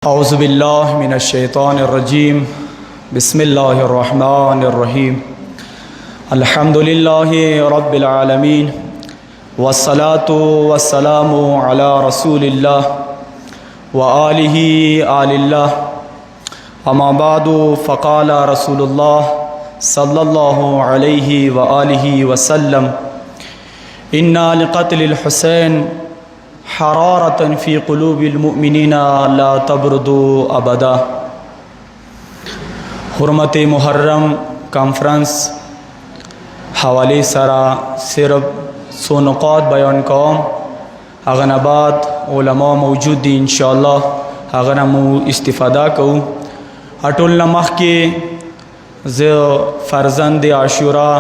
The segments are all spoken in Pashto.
أعوذ بالله من الشيطان الرجيم بسم الله الرحمن الرحيم الحمد لله رب العالمين والصلاة والسلام على رسول الله وآله آل الله أما بعد فقال رسول الله صلى الله عليه وآله وسلم إن لقتل الحسين حرارة في قلوب المؤمنين لا تبرد ابدا. حرمت محرم کانفرنس حوالی سرا صرف سو نقاط بیان کوم. هغه نه بعد علما موجود دي انشاءالله هغه نه مو استفاده کوو. اټول نه مخکې زه فرزند عاشورا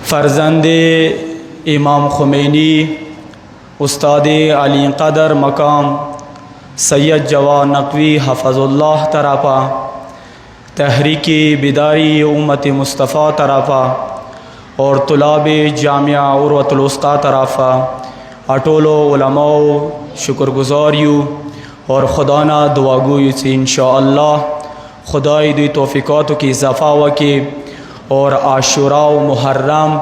فرزند امام خمینی استاد علی قدر مقام سید جواد نقوی حفظ اللہ طرفا تحریک بیداری امت مصطفیٰ طرفا اور طلاب جامعہ عروۃ الوثقی طرفا اٹولو علماء شکر گزاریو اور خدا نا دعا گویو سے انشاءاللہ خدای دوی توفیقاتو کی اضافہ وکی اور عاشورا و محرم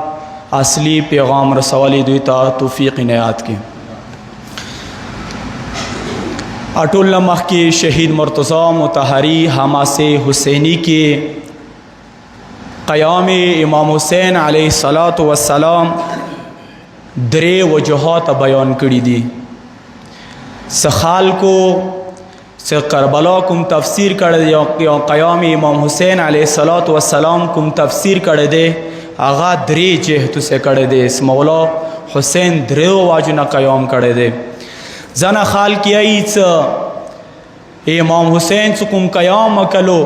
اصلی پیغام رسوالی دوی تا توفیق عنایت کی. اٹول نمخ کی شہید مرتضی مطہری حماس حسینی کے قیام امام حسین علیہ السلام درے وجوہات بیان کری دی. سخال کو سے کربلا کم تفسیر کر دے یا قیام امام حسین علیہ السلام کم تفسیر کر دے آغا درے جہتو سے کر دے. اس مولا حسین درے واجنا قیام کر دے. زنا خال کیا امام حسین سکم قیام وکلو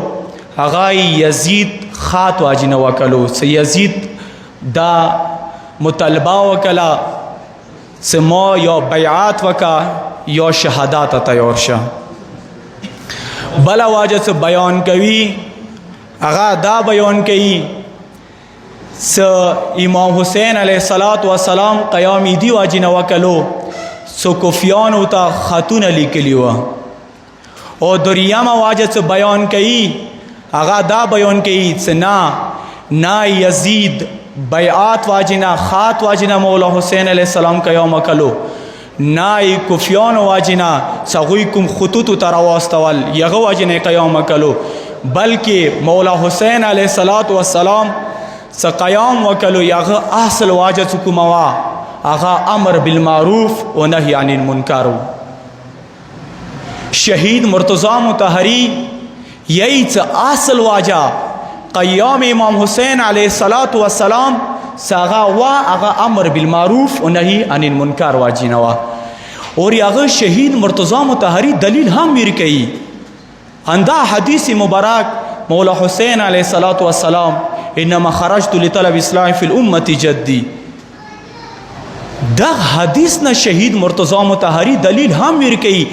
آغای یزید خات واجنا وکلو سے یزید دا مطالبہ وکلا سے ما یا بیعات وکا یا شہادات تیار شا بلا واجہ سے بیان کوي آغا دا بیان کوي امام حسین علیہ السلام قیامی دی واجی نوکلو سو کفیان ہوتا خاتون علی کلیوا اور دریم واجہ سے بیان کئی آغا دا بیان کئی نا یزید بیعات واجنا خات واجنا مولا حسین علیہ السلام قیام کلو نا کفیان واجنا سغوی کم خطوط ترواستوال یغو واجنا قیام کلو بلکہ مولا حسین علیہ السلام قیام وکلو یاغ اصل واجہ سکموا آغا امر بالمعروف و نہی عن المنکر. شہید مرتضی مطہری یہی اصل واجہ قیام امام حسین علیہ السلام ساغا آغا امر بالمعروف و نہی عن المنکر واجینوا. اور یاغ شہید مرتضی مطہری دلیل ہم میر کئی اندہ حدیث مبارک مولا حسین علیہ السلام انما خرجت لطلب اصلاح فی الامت جدی. دا حدیث نا شہید مرتضی مطہری دلیل ہم میر کئی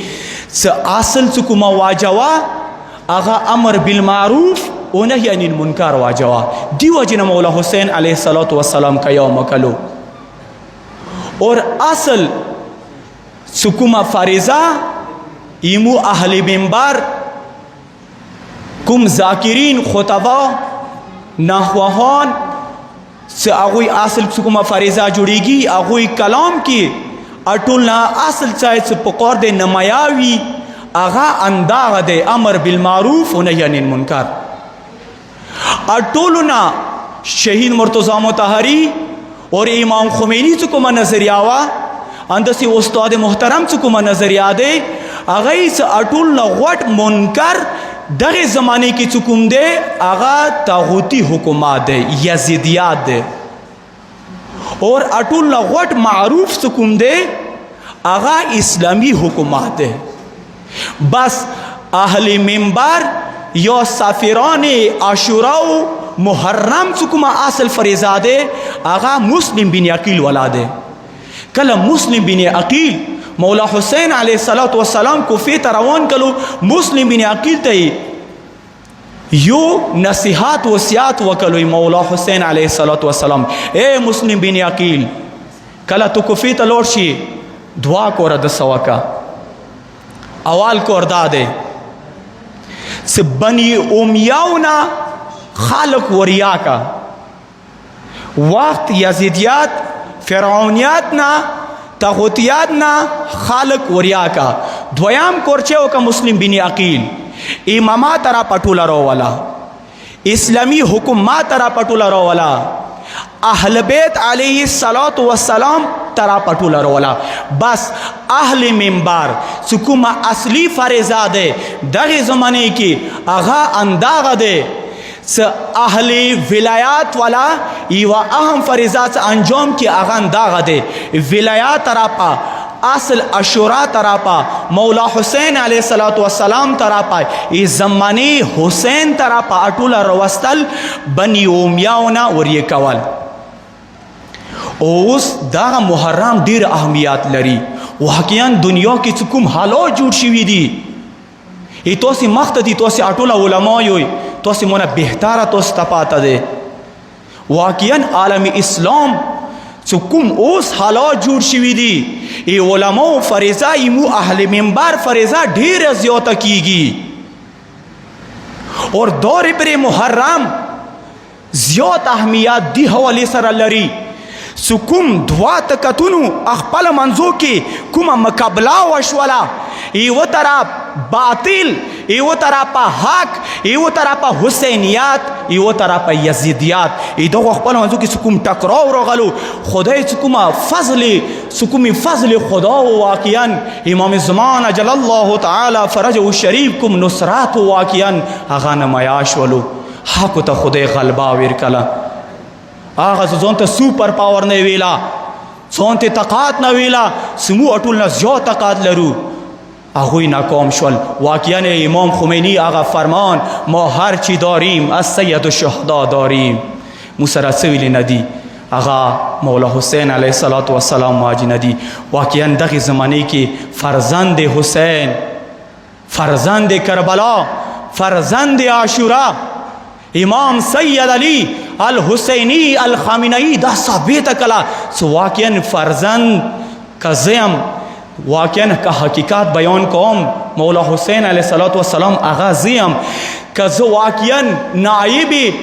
اصل سکما واجوا آغا امر بالمعروف و نہی عن المنکر واجوا دی وجہ مولا حسین علیہ السلام قیام کلو. اور اصل سکما فریضہ ایمو اہل منبر کم ذاکرین خطبہ نحوہان سے آغوی اصل سکما فریضہ جڑی گی آغوی کلام کی اٹولنا اصل چاہے سے پکور دے نمایاوی آغا انداغ دے امر بالمعروف و نہی عن المنکر. اٹولنا شہید مرتضی مطہری اور امام خمینی سکما نظریاوا اندہ سے استاد محترم سکما نظریہ دے آغای سے اٹولنا غٹ منکر دغه زمانے کی چکم دے آغا تاغوتی حکومات دے یزیدیات دے. اور اٹول غٹ معروف چکم دے آغا اسلامی حکومات دے. بس اہل منبر یا سافران عاشورا و محرم چکما اصل فریضہ دے آغا مسلم بن عقیل والا دے. کل مسلم بن عقیل مولا حسین علیہ السلام کو فیت روان کلو مسلم بن عقیل تے یو نصیحات وصیات وکلو مولا حسین علیہ السلام اے مسلم بن عقیل کلا تو کو فیت لوڑ شی دعا کو رد سوکا اول کور دا دی چې بني امیاونه خالق وریا کا وقت یزیدیات فرعونیات نه طاغوتیات نه خالق وریا کا دویم کورچه وکا مسلم بن عقیل امامات را پټوله راولا اسلامی حکومات را پټوله راولا اهل بیت علیه الصلاۃ والسلام ترا پټوله راولا بس اهل منبر سکوما اصلی فریضه ده دغه زمانه کې اغا انداغه ده اهل ولایات والا یو اهم فریضات انجام کی اغان داغه ده ولایات تراپا اصل اشورا تراپا مولا حسین علیہ الصلوۃ والسلام تراپا ای زمانی حسین تراپا اټولا روستل بنی امیاونا ورې کول اوس دا محرم ډیر اهمیت لري واقعا دنیا کې کوم حالات جوړ شوي دي ای تاسو مخته دي تاسو اټولا علما یوي تاسو مونږه بهتره تاسو ته پاته ده واقعا عالم اسلام چې کوم اوس حالات جوړ شوي دي ای علماء فریضه ایمو اهل منبر فریضه ډیره زیاته کیږي اور دور پر محرم زیات اهمیت دی حواله سره لري سکوم دوا تکتونو خپل منځو کې کومه مقابله وشوله ایو طرف باطل ایو طرف حق ایو طرف حسینیات ایو طرف یزیدیات ای دغه خپل منځو کې سکوم ټکراو راغلو خدای سکوم فضل خدا واقعا امام زمان اجل الله تعالی فرجه الشریف کوم نصرات واقعا هغه نمایاش ولو حق ته خدای غلبا ورکلا هغه ځون ته سوپر پاور نه ویلا ځون ته طاقت نه ویلا سمو اټول نه زیات طاقت لرو هغوی ناکام شول واقعا امام خمینی هغه فرمان ما هر چی داریم از سید الشهدا داریم موسرا سویل ندی هغه مولا حسین علیه الصلاۃ والسلام ماجی ندی واقعا دغه زمانه کې فرزند حسین فرزند کربلا فرزند عاشورا امام سید علی الحسینی الخامنئی دا ثابت کلا سو واقعا فرزند کزیم واقعا که حقیقت بیان کوم مولا حسین علیه السلام آغا زیم که زو واقعا نائب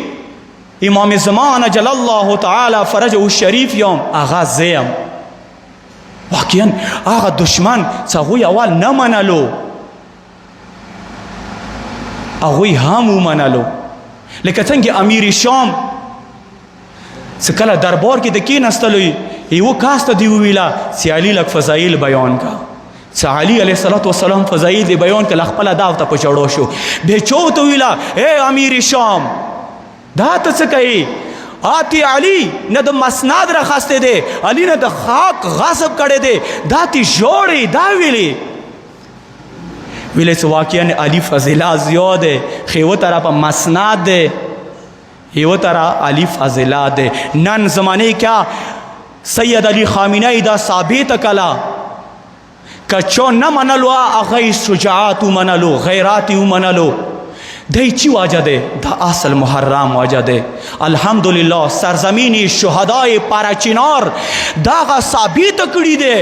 امام زمان جل الله تعالی فرجه الشریف یوم آغا زیم واقعا آغا دشمن ساغوی اول نمانلو اغوی همو منلو لکه څنګه امیر شام سکله دربار کې د کې نستلوی یو کاست دی ویلا سی علی لک فضایل بیان کا سی علی علیہ الصلوۃ والسلام فضایل دی بیان کله خپل داو ته پچړو شو به چوت ویلا اے امیر شام دا ته څه کوي آتی علی نه د مسند را خسته دی علی نه د خاک غصب کړي دی دا تی جوړي دا ویلې سو واقعا علی فضیلت زیاده خو طرف مسند دی یو طرح علی فضیلت دی نن زمانه کیا سید علی خامنئی دا ثابت کلا کچو نہ منلو اغی شجاعت منلو غیرات منلو دی چی واجہ دے دا اصل محرم واجہ دے الحمدللہ سرزمین شہداء پاراچینار دا غا ثابت کڑی دے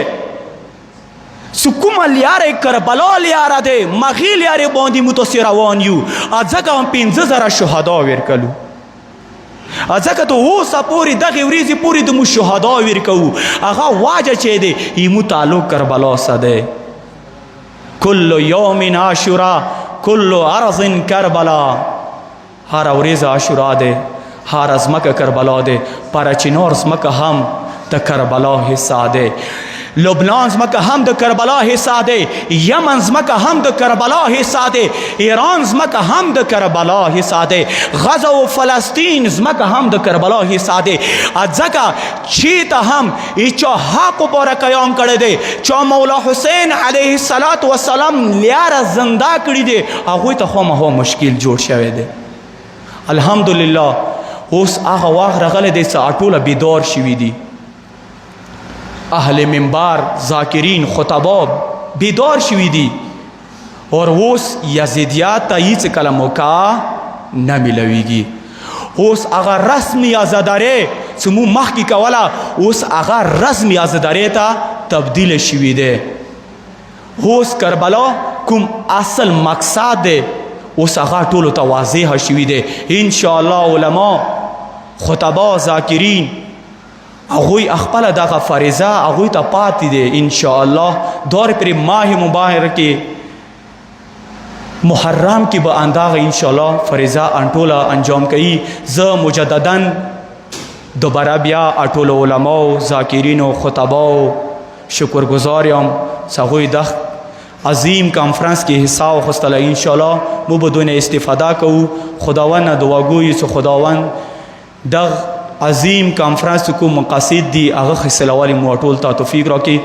سکوم لیاره کربلا لیاره ده مغی لیاره باندی متصیروان یو ازکا هم 15,000 شهدا ورکلو ازکه تو اوسه پوری دغه ورځې پوری د مو شهدا ورکو هغه واجه چې دی ایمو تعلق کربلا سده کل یوم عاشورا کل ارض کربلا هر ورځ عاشورا ده هر ازمکه کربلا ده پاراچینار زمکه هم د کربلا حصہ ده لبنان زمکه هم د کربلا حصہ ده یمن زمکه هم د کربلا حصہ ده ایران زمکه هم د کربلا حصہ ده غزه و فلسطین زمکه هم د کربلا حصہ ده ځکه چې ته هم ایچو حق پر قیام کړی دی چې مولا حسین علیه السلام لیاره زنده کړی دی هغه ته خو مه مشکل جوړ شوی دی الحمدلله اوس هغه وخت راغلی دی چې ټوله بیدار شوي دي اهل منبر ذاکرین خطبا بیدار شوی دی اور اوس یزیدیات ته هیڅ کله موقع نه ملویږي اوس هغه رسمي ازاداره چې مو مخکې کوله اوس هغه رسمي ازاداره ته تبدیل شوی دی اوس کربلا کوم اصل مقصد دی اوس هغه ټولو ته واضحه شوي دی انشاءالله علما خطبا ذاکرین هغوی خپله دغه فریضه هغوی ته پاتې دی انشاءالله دور پر ماه مبارکې محرم کې به انداغه انشاءالله فریضه انټوله انجام کوي زه مجددا دوباره بیا ټولو علماو ذاکرینو خطباو شکرګزار یم چې هغوی د عظیم کانفرنس کې حصه واخیستله انشاءالله مو به دونه استفاده کوو خداوند نه دعا ګویو چې خداوند دغه عظیم کانفرنس کوم مقاصد دي هغه حاصلول مو ټول ته توفیق راکړي